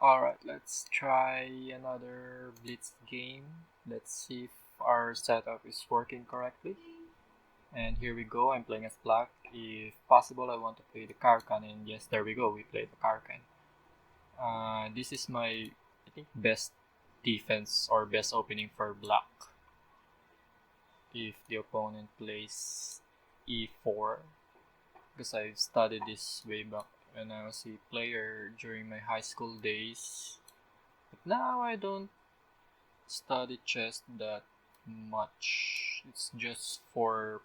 Alright, let's try another Blitz game. Let's see if our setup is working correctly. And here we go, I'm playing as black. If possible, I want to play the Karkan, and yes, there we go, we played the Karkan. This is my, I think, best defense or best opening for black. If the opponent plays e4, because I've studied this way back when I was a player during my high school days. But now I don't study chess that much. It's just for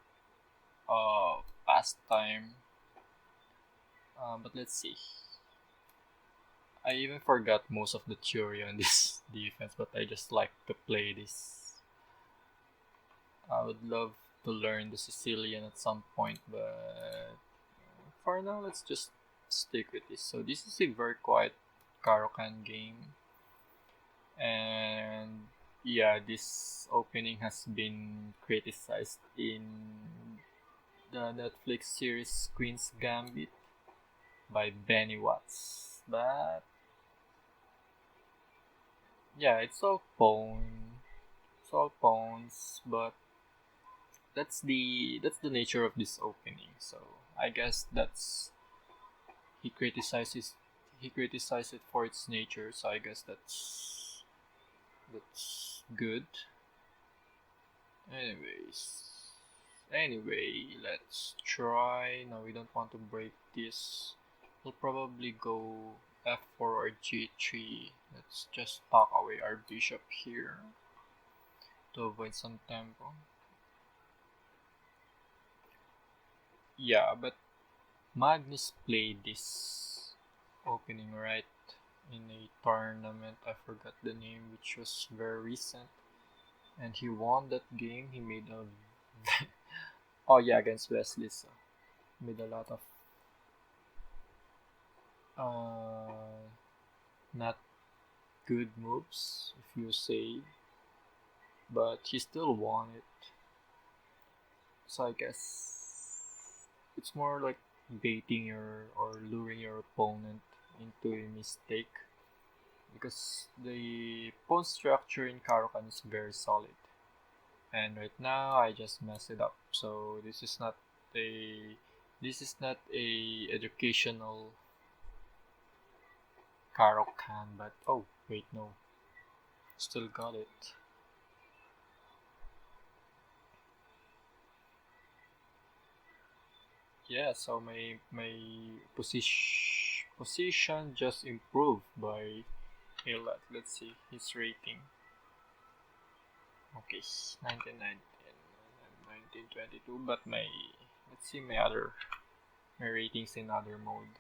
pastime. But let's see. I even forgot most of the theory on this defense, but I just like to play this. I would love to learn the Sicilian at some point, but for now, let's just stick with this. So this is a very quiet Karokan game, and yeah, this opening has been criticized in the Netflix series Queen's Gambit by Benny Watts. But yeah, it's all pawns, but that's the nature of this opening. So I guess he criticizes he criticized it for its nature. So I guess that's good. Anyway, let's try. No, we don't want to break this. We'll probably go f4 or g3. Let's just tuck away our bishop here to avoid some tempo. Yeah, but Magnus played this opening right in a tournament. I forgot the name, which was very recent, and he won that game. He made a oh yeah, against Wesley. So made a lot of uh, not good moves, if you say, but he still won it. So I guess it's more like baiting your or luring your opponent into a mistake, because the pawn structure in Karokan is very solid. And right now I just messed it up. So a this is not a educational Karokan, but oh wait, no, still got it. Yeah, so my position just improved by a lot. Let's see his rating. Okay, 1919 and 1922. But my let's see my ratings in other mode.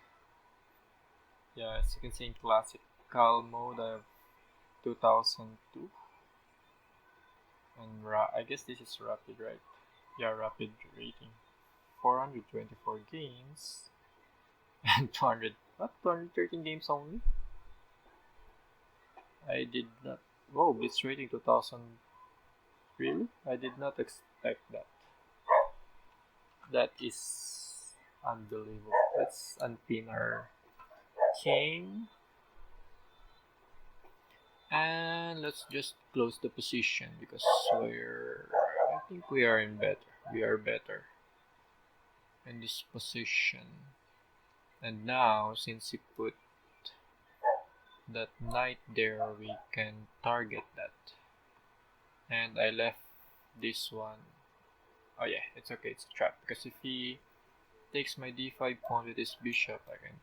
Yeah, as you can see in classical mode, I have 2002, and I guess this is rapid, right? Yeah, rapid rating. 424 games and 200 what 213 games only. I did not. Whoa, Blitz rating 2000. Really? I did not expect that. That is unbelievable. Let's unpin our king. And let's just close the position because I think we are in better. We are better in this position. And now, since he put that knight there, we can target that. And I left this one. Oh yeah, it's okay, it's a trap, because if he takes my d5 pawn with his bishop, I can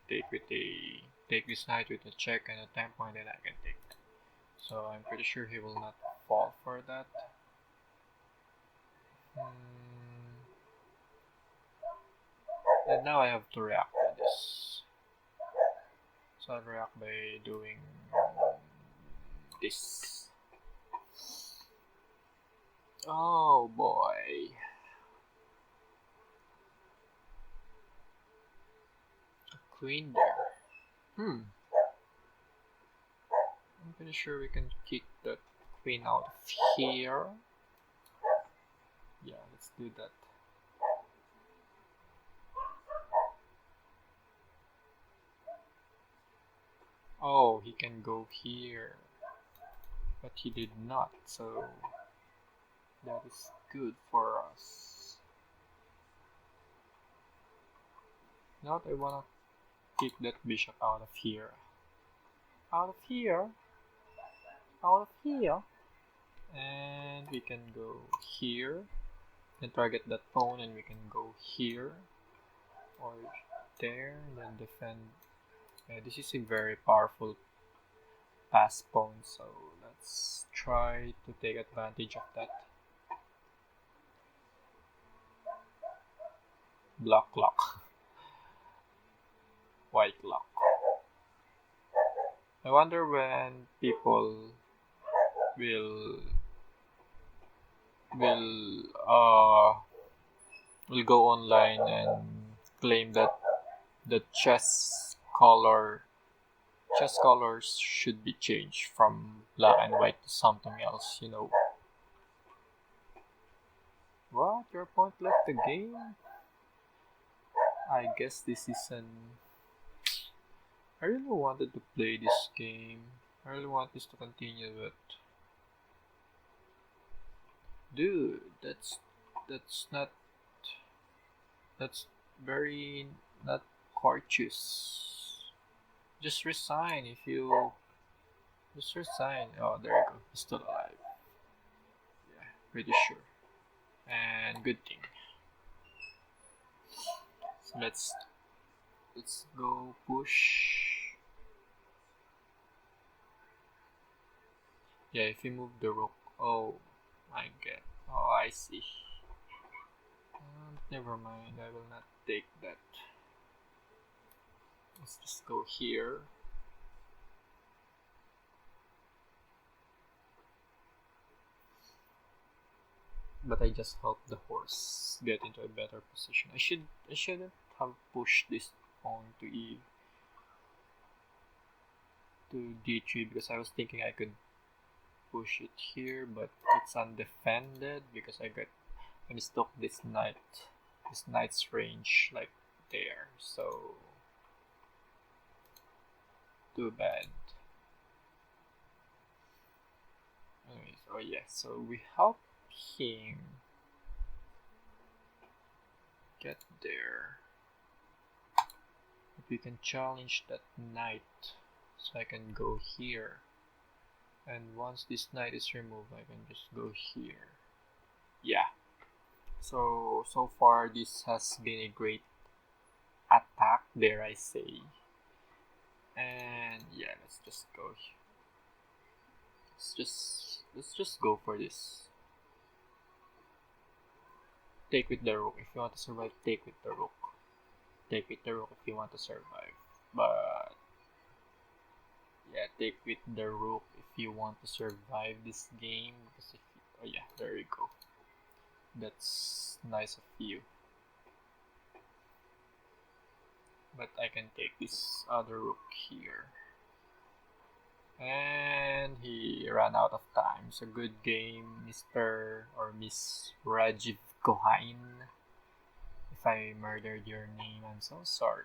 take this knight with a check and a tempo, and then I can take that. So I'm pretty sure he will not fall for that. And now I have to react to this. So I'll react by doing this. Oh boy. A queen there. I'm pretty sure we can kick the queen out of here. Yeah, let's do that. Oh, he can go here, but he did not, so that is good for us. Now I wanna kick that bishop out of here. Out of here. Out of here. And we can go here and target that pawn, and we can go here or there and then defend. This is a very powerful pass pawn, so let's try to take advantage of that. Block lock. White lock. I wonder when people will will uh will go online and claim that the chess colors should be changed from black and white to something else, you know. What? Your opponent left the game? I guess this is an... I really wanted to play this game. I really want this to continue, but... Dude, that's not... That's very not courteous. Just resign if you... Just resign. Oh, there you go. He's still alive. Yeah, pretty sure. And good thing. So let's go push. Yeah, if we move the rook. Oh my god. Oh, I see. Never mind, I will not take that. Let's just go here. But I just helped the horse get into a better position. I shouldn't have pushed this pawn to d3 because I was thinking I could push it here, but it's undefended because I mistook this knight's range like there. So too bad. Anyways, oh yeah, so we help him get there. If we can challenge that knight, so I can go here. And once this knight is removed, I can just go here. Yeah. So far this has been a great attack, dare I say. And yeah, let's just go here. Let's just go for this. Take with the rook. If you want to survive, take with the rook. Take with the rook if you want to survive. But yeah, take with the rook if you want to survive this game. Because oh yeah, there you go. That's nice of you. But I can take this other rook here. And he ran out of time. So good game, Mr. or Miss Rajiv Kohain. If I murdered your name, I'm so sorry.